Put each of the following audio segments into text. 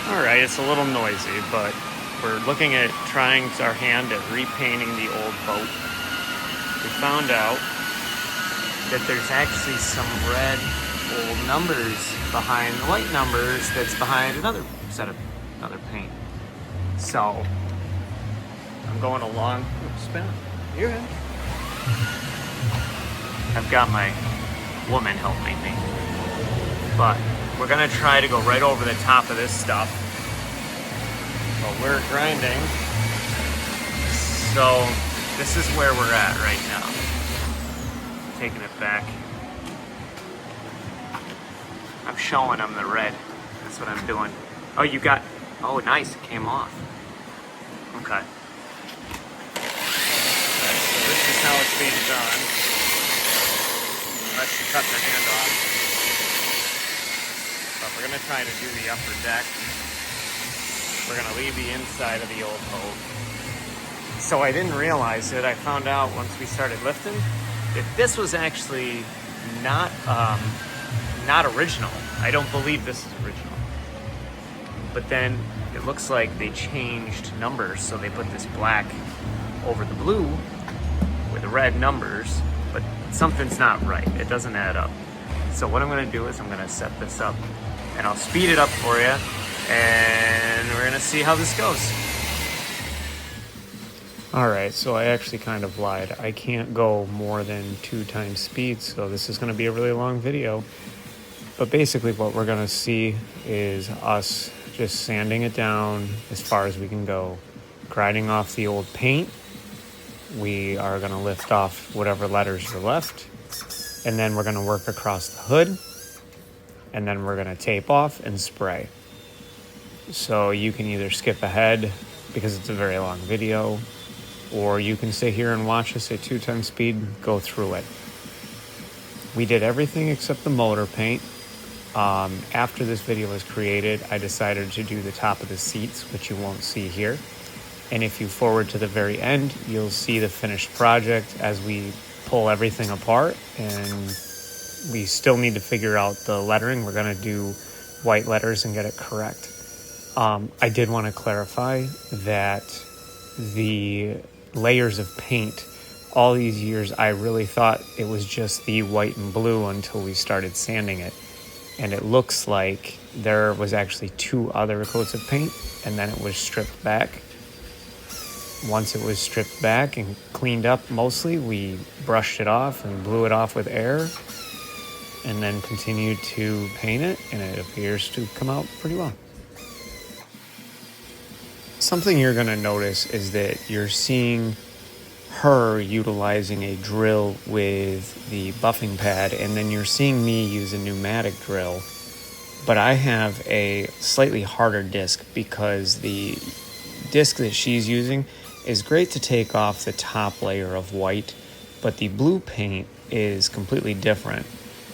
Alright, it's a little noisy, but we're looking at trying our hand at repainting the old boat. We found out that there's actually some red old numbers behind the white numbers that's behind another set of another paint. So I'm going along. Oops, spin. You're in. I've got my woman helping me, but we're gonna try to go right over the top of this stuff. But we're grinding, so this is where we're at right now. Taking it back. I'm showing them the red. That's what I'm doing. Oh, you got. Oh, nice. It came off. Okay. Alright, so this is how it's being done. Unless you cut the hand off. But we're gonna try to do the upper deck. We're gonna leave the inside of the old boat. So I didn't realize it. I found out once we started lifting that this was actually not original. I don't believe this is original. But then it looks like they changed numbers, so they put this black over the blue with the red numbers, but something's not right. It doesn't add up. So what I'm gonna do is I'm gonna set this up and I'll speed it up for you, and we're gonna see how this goes. All right, so I actually kind of lied. I can't go more than 2 times speed, so this is gonna be a really long video. But basically what we're gonna see is us just sanding it down as far as we can go, grinding off the old paint. We are gonna lift off whatever letters are left, and then we're gonna work across the hood, and then we're gonna tape off and spray. So you can either skip ahead because it's a very long video, or you can sit here and watch us at 2 times speed go through it. We did everything except the motor paint. After this video was created, I decided to do the top of the seats, which you won't see here. And if you forward to the very end, you'll see the finished project as we pull everything apart, and we still need to figure out the lettering. We're gonna do white letters and get it correct. I did want to clarify that the layers of paint, all these years, I really thought it was just the white and blue until we started sanding it. And it looks like there was actually 2 other coats of paint, and then it was stripped back. Once it was stripped back and cleaned up mostly, we brushed it off and blew it off with air, and then continued to paint it, and it appears to come out pretty well. Something you're going to notice is that you're seeing her utilizing a drill with the buffing pad, and then you're seeing me use a pneumatic drill. But I have a slightly harder disc because the disc that she's using is great to take off the top layer of white, but the blue paint is completely different.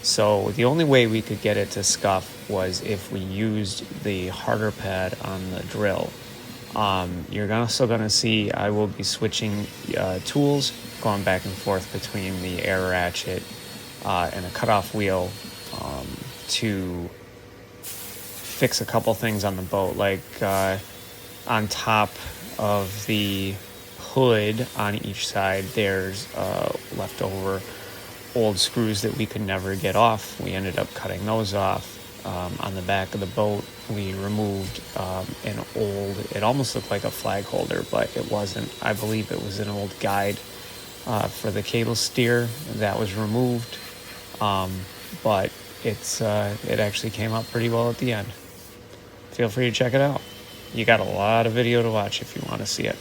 So the only way we could get it to scuff was if we used the harder pad on the drill. You're also going to see I will be switching tools, going back and forth between the air ratchet and a cutoff wheel to fix a couple things on the boat, like on top of the hood on each side there's leftover old screws that we could never get off. We ended up cutting those off. On the back of the boat we removed an old, it almost looked like a flag holder, but it wasn't. I believe it was an old guide for the cable steer that was removed, but it actually came out pretty well at the end. Feel free to check it out. You got a lot of video to watch if you want to see it.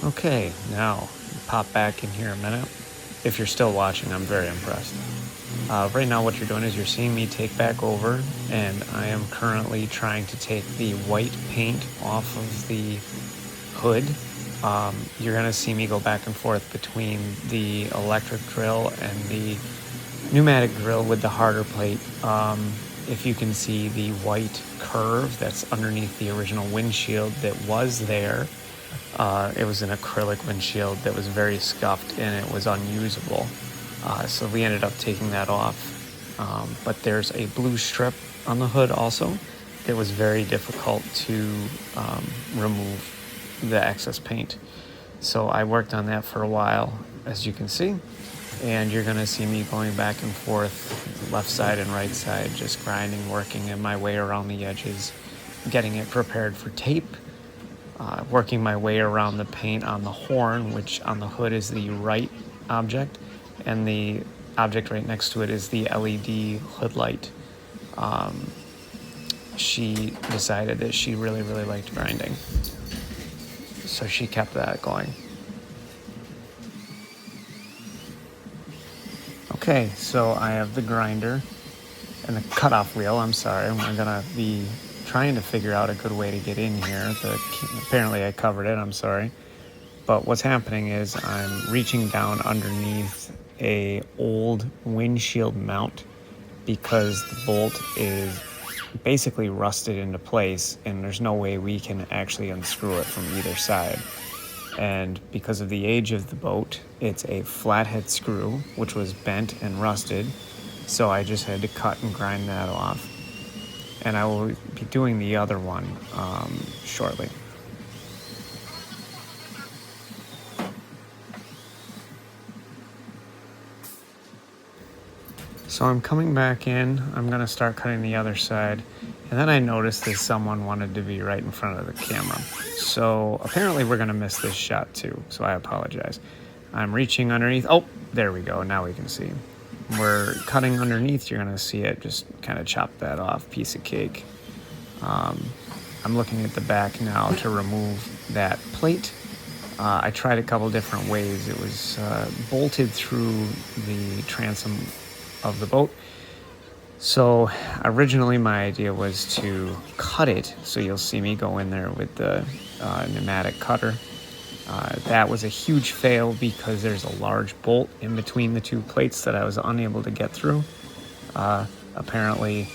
Okay, now pop back in here a minute. If you're still watching, I'm very impressed. Right now what you're doing is you're seeing me take back over, and I am currently trying to take the white paint off of the hood. You're going to see me go back and forth between the electric drill and the pneumatic drill with the harder plate. If you can see the white curve that's underneath the original windshield that was there, it was an acrylic windshield that was very scuffed and it was unusable. So we ended up taking that off. But there's a blue strip on the hood also that was very difficult to remove the excess paint. So I worked on that for a while, as you can see, and you're gonna see me going back and forth, left side and right side, just grinding, working in my way around the edges, getting it prepared for tape, working my way around the paint on the horn, which on the hood is the right object, and the object right next to it is the LED hood light. She decided that she really, really liked grinding, so she kept that going. Okay, so I have the grinder and the cutoff wheel. I'm sorry, I'm gonna be trying to figure out a good way to get in here. Apparently I covered it, I'm sorry. But what's happening is I'm reaching down underneath a old windshield mount because the bolt is basically rusted into place and there's no way we can actually unscrew it from either side. And because of the age of the boat, it's a flathead screw, which was bent and rusted. So I just had to cut and grind that off. And I will be doing the other one shortly. So I'm coming back in, I'm gonna start cutting the other side, and then I noticed that someone wanted to be right in front of the camera. So apparently we're gonna miss this shot too, so I apologize. I'm reaching underneath, oh, there we go, now we can see. We're cutting underneath, you're gonna see it, just kind of chop that off, piece of cake. I'm looking at the back now to remove that plate. I tried a couple different ways. It was bolted through the transom of the boat. So originally my idea was to cut it, so you'll see me go in there with the pneumatic cutter. That was a huge fail because there's a large bolt in between the two plates that I was unable to get through. Apparently,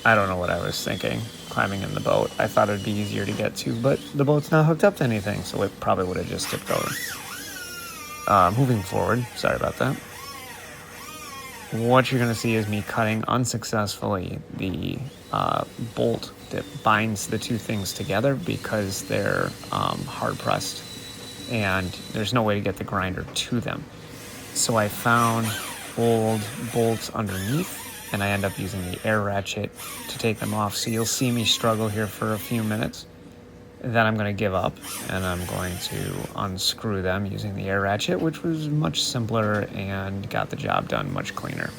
I don't know what I was thinking climbing in the boat. I thought it'd be easier to get to, but the boat's not hooked up to anything, so it probably would have just tipped over. Moving forward, sorry about that. What you're going to see is me cutting unsuccessfully the bolt that binds the two things together because they're hard pressed and there's no way to get the grinder to them. So I found old bolts underneath and I end up using the air ratchet to take them off. So you'll see me struggle here for a few minutes. Then I'm going to give up and I'm going to unscrew them using the air ratchet, which was much simpler and got the job done much cleaner.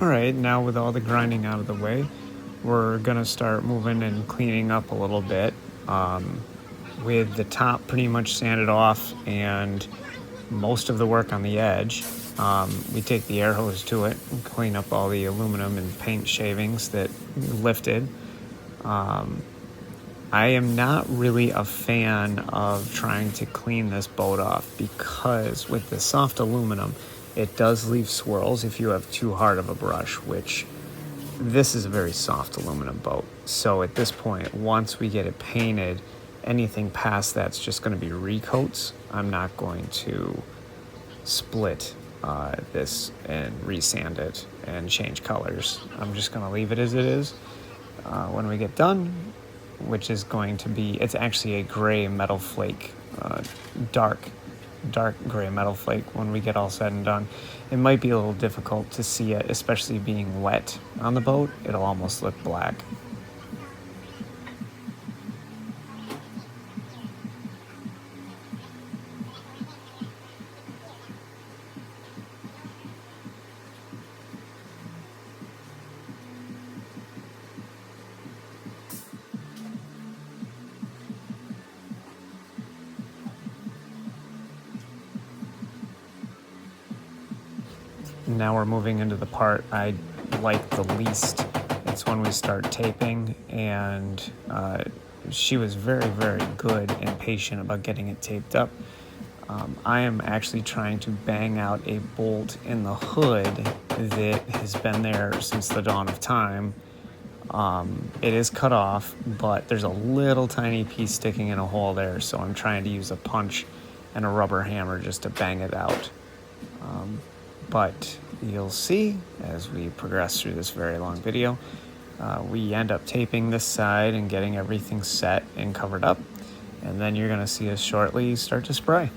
All right, now with all the grinding out of the way, we're gonna start moving and cleaning up a little bit. With the top pretty much sanded off and most of the work on the edge, we take the air hose to it and clean up all the aluminum and paint shavings that lifted. I am not really a fan of trying to clean this boat off because with the soft aluminum, it does leave swirls if you have too hard of a brush, which this is a very soft aluminum boat. So at this point, once we get it painted, anything past that's just going to be recoats. I'm not going to split this and resand it and change colors. I'm just going to leave it as it is. When we get done, which is going to be, it's actually a gray metal flake, dark gray metal flake when we get all said and done. It might be a little difficult to see it, especially being wet on the boat. It'll almost look black. Now we're moving into the part I like the least. It's when we start taping, and she was very, very good and patient about getting it taped up. I am actually trying to bang out a bolt in the hood that has been there since the dawn of time. It is cut off, but there's a little tiny piece sticking in a hole there, so I'm trying to use a punch and a rubber hammer just to bang it out. But you'll see as we progress through this very long video, we end up taping this side and getting everything set and covered up, and then you're going to see us shortly start to spray.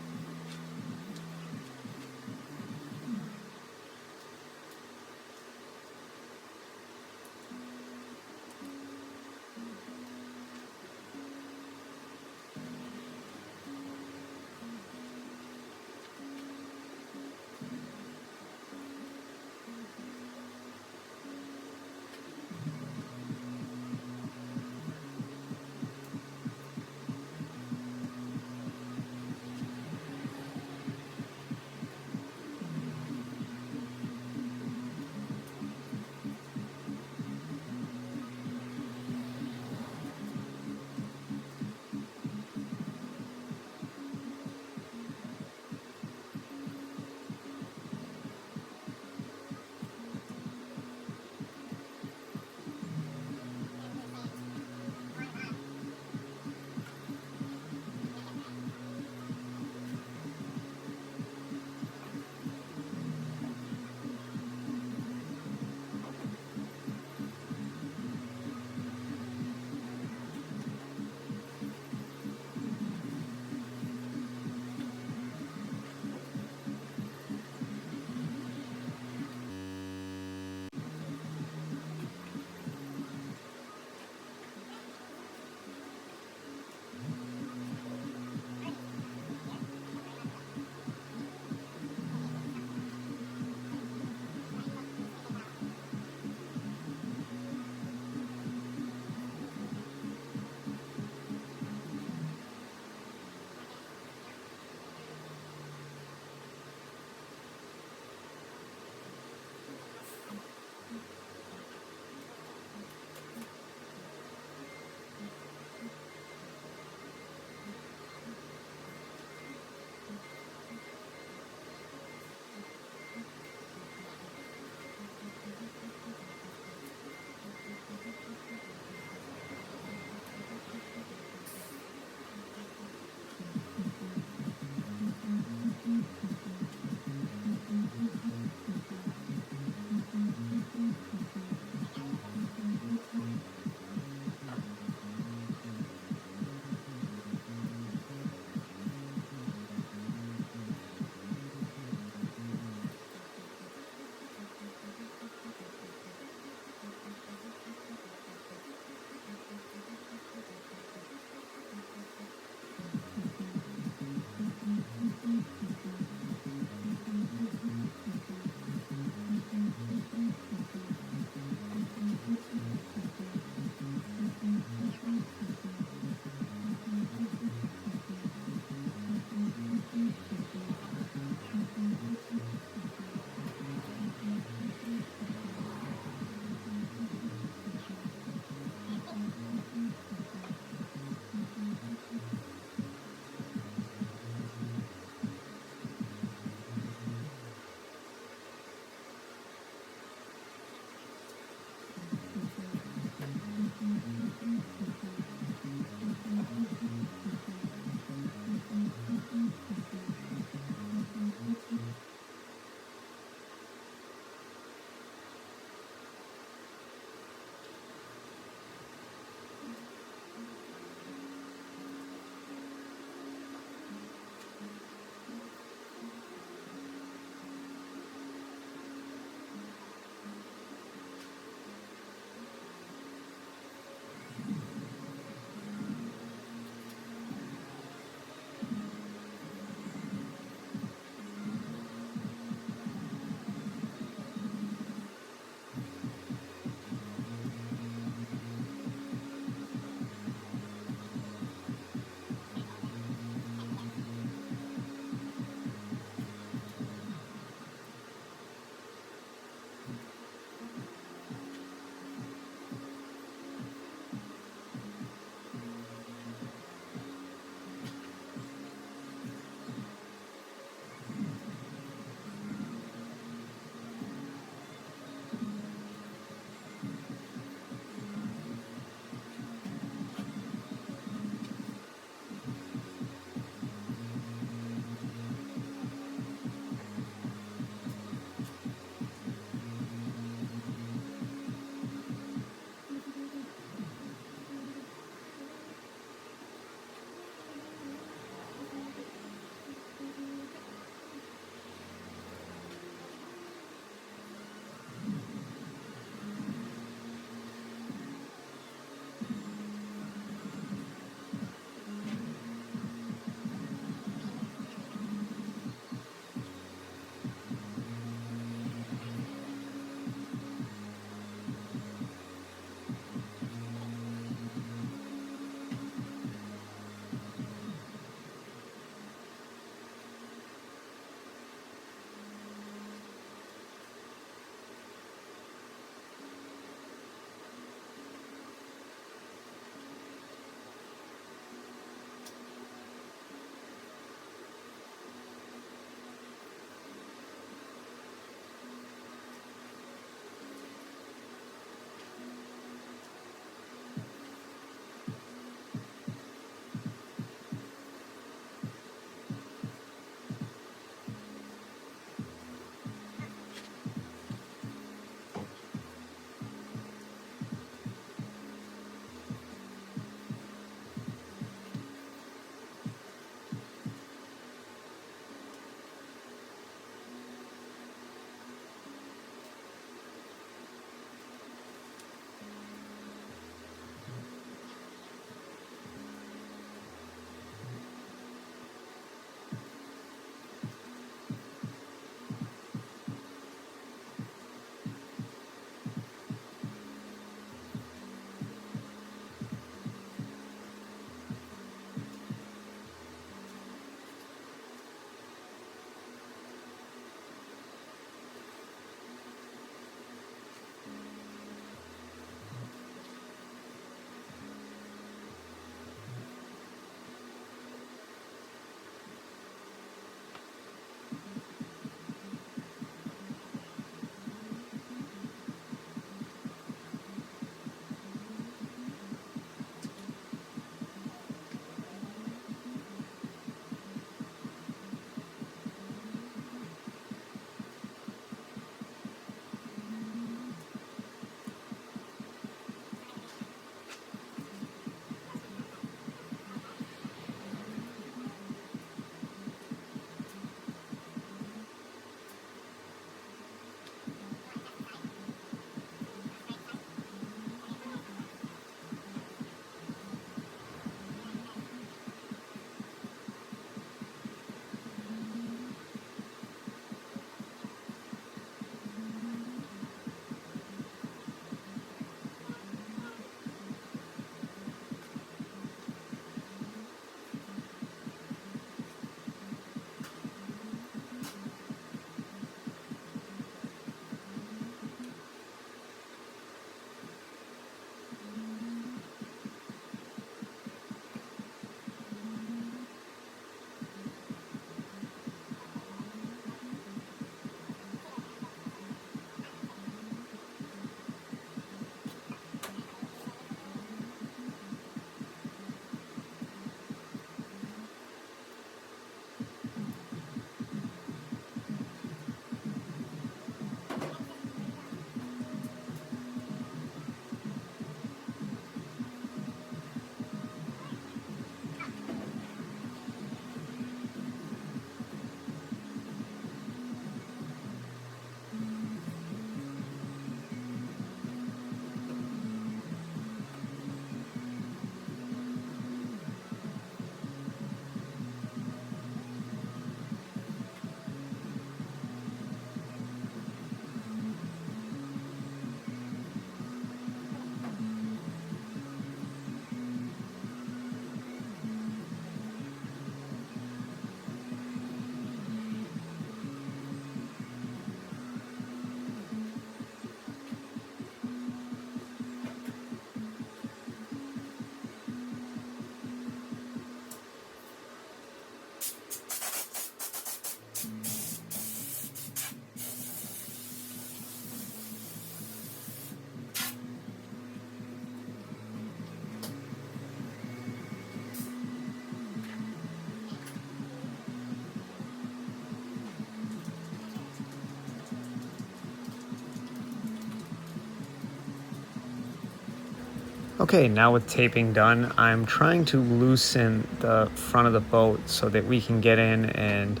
Okay, now with taping done, I'm trying to loosen the front of the boat so that we can get in and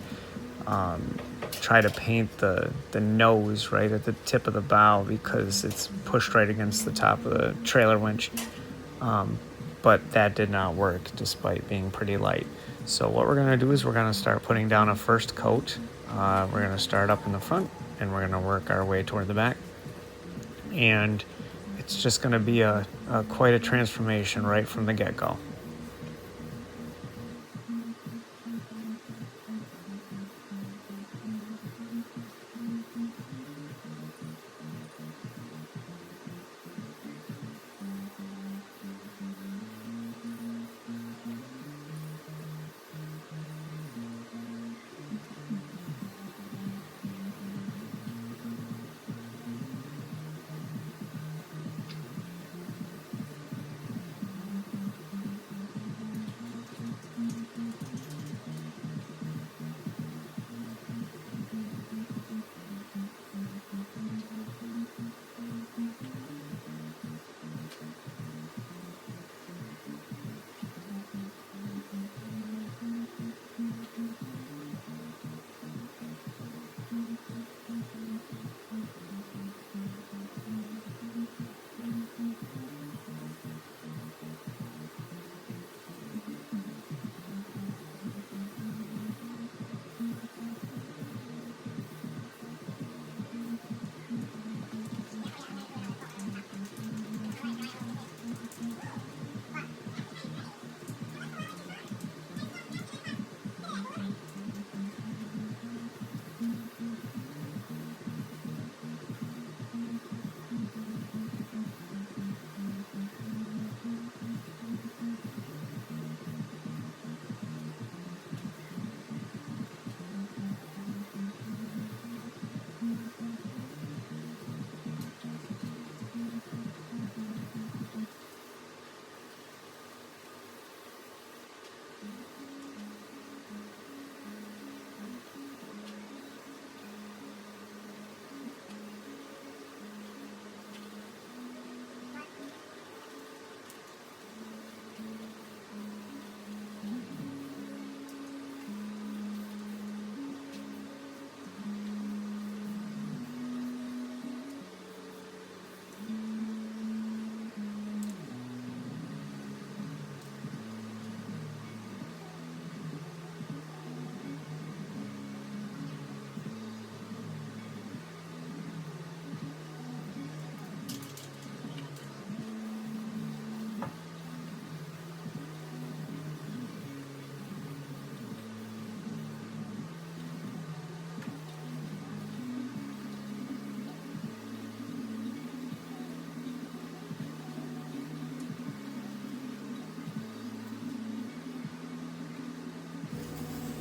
try to paint the nose right at the tip of the bow, because it's pushed right against the top of the trailer winch. But that did not work despite being pretty light. So what we're going to do is we're going to start putting down a first coat. We're going to start up in the front and we're going to work our way toward the back. And it's just going to be a quite a transformation right from the get-go.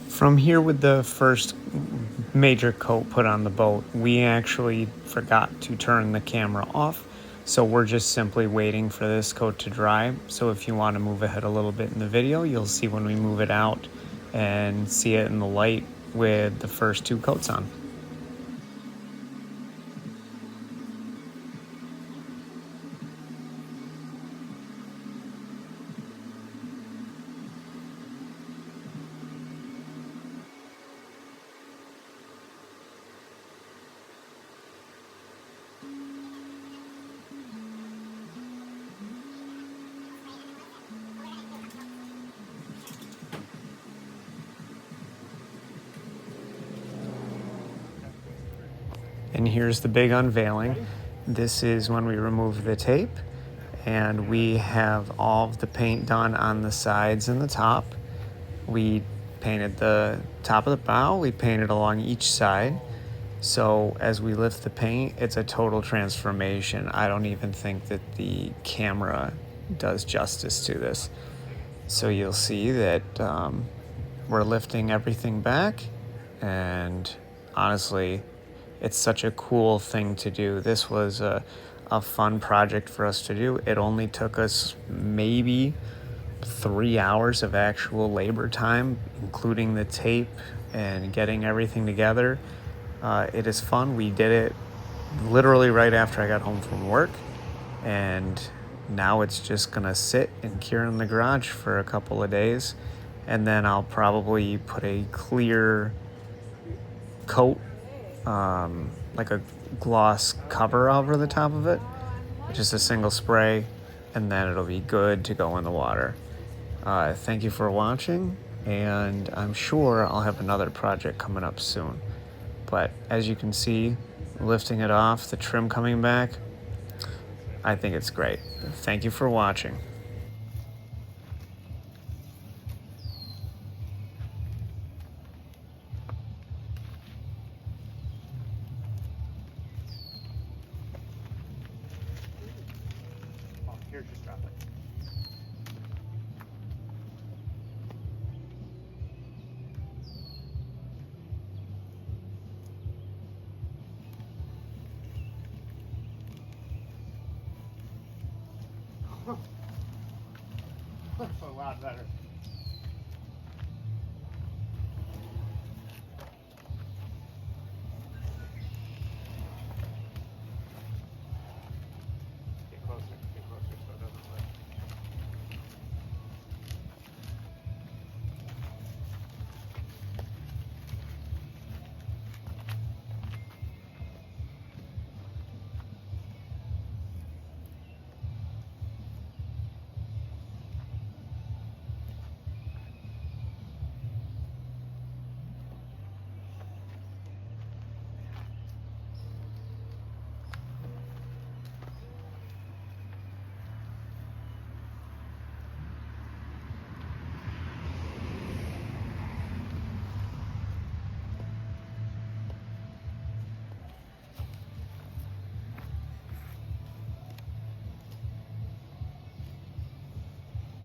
From here, with the first major coat put on the boat, we actually forgot to turn the camera off. So we're just simply waiting for this coat to dry. So if you want to move ahead a little bit in the video, you'll see when we move it out and see it in the light with the first two coats on. And here's the big unveiling. This is when we remove the tape, and we have all of the paint done on the sides and the top. We painted the top of the bow, we painted along each side. So as we lift the paint, it's a total transformation. I don't even think that the camera does justice to this. So you'll see that we're lifting everything back, and honestly, it's such a cool thing to do. This was a fun project for us to do. It only took us maybe 3 hours of actual labor time, including the tape and getting everything together. It is fun. We did it literally right after I got home from work, and Now it's just gonna sit and cure in the garage for a couple of days, and then I'll probably put a clear coat, like a gloss cover over the top of it, just a single spray, and then it'll be good to go in the water. Thank you for watching, and I'm sure I'll have another project coming up soon. But as you can see, lifting it off, the trim coming back, I think it's great. Thank you for watching. Here, just drop it.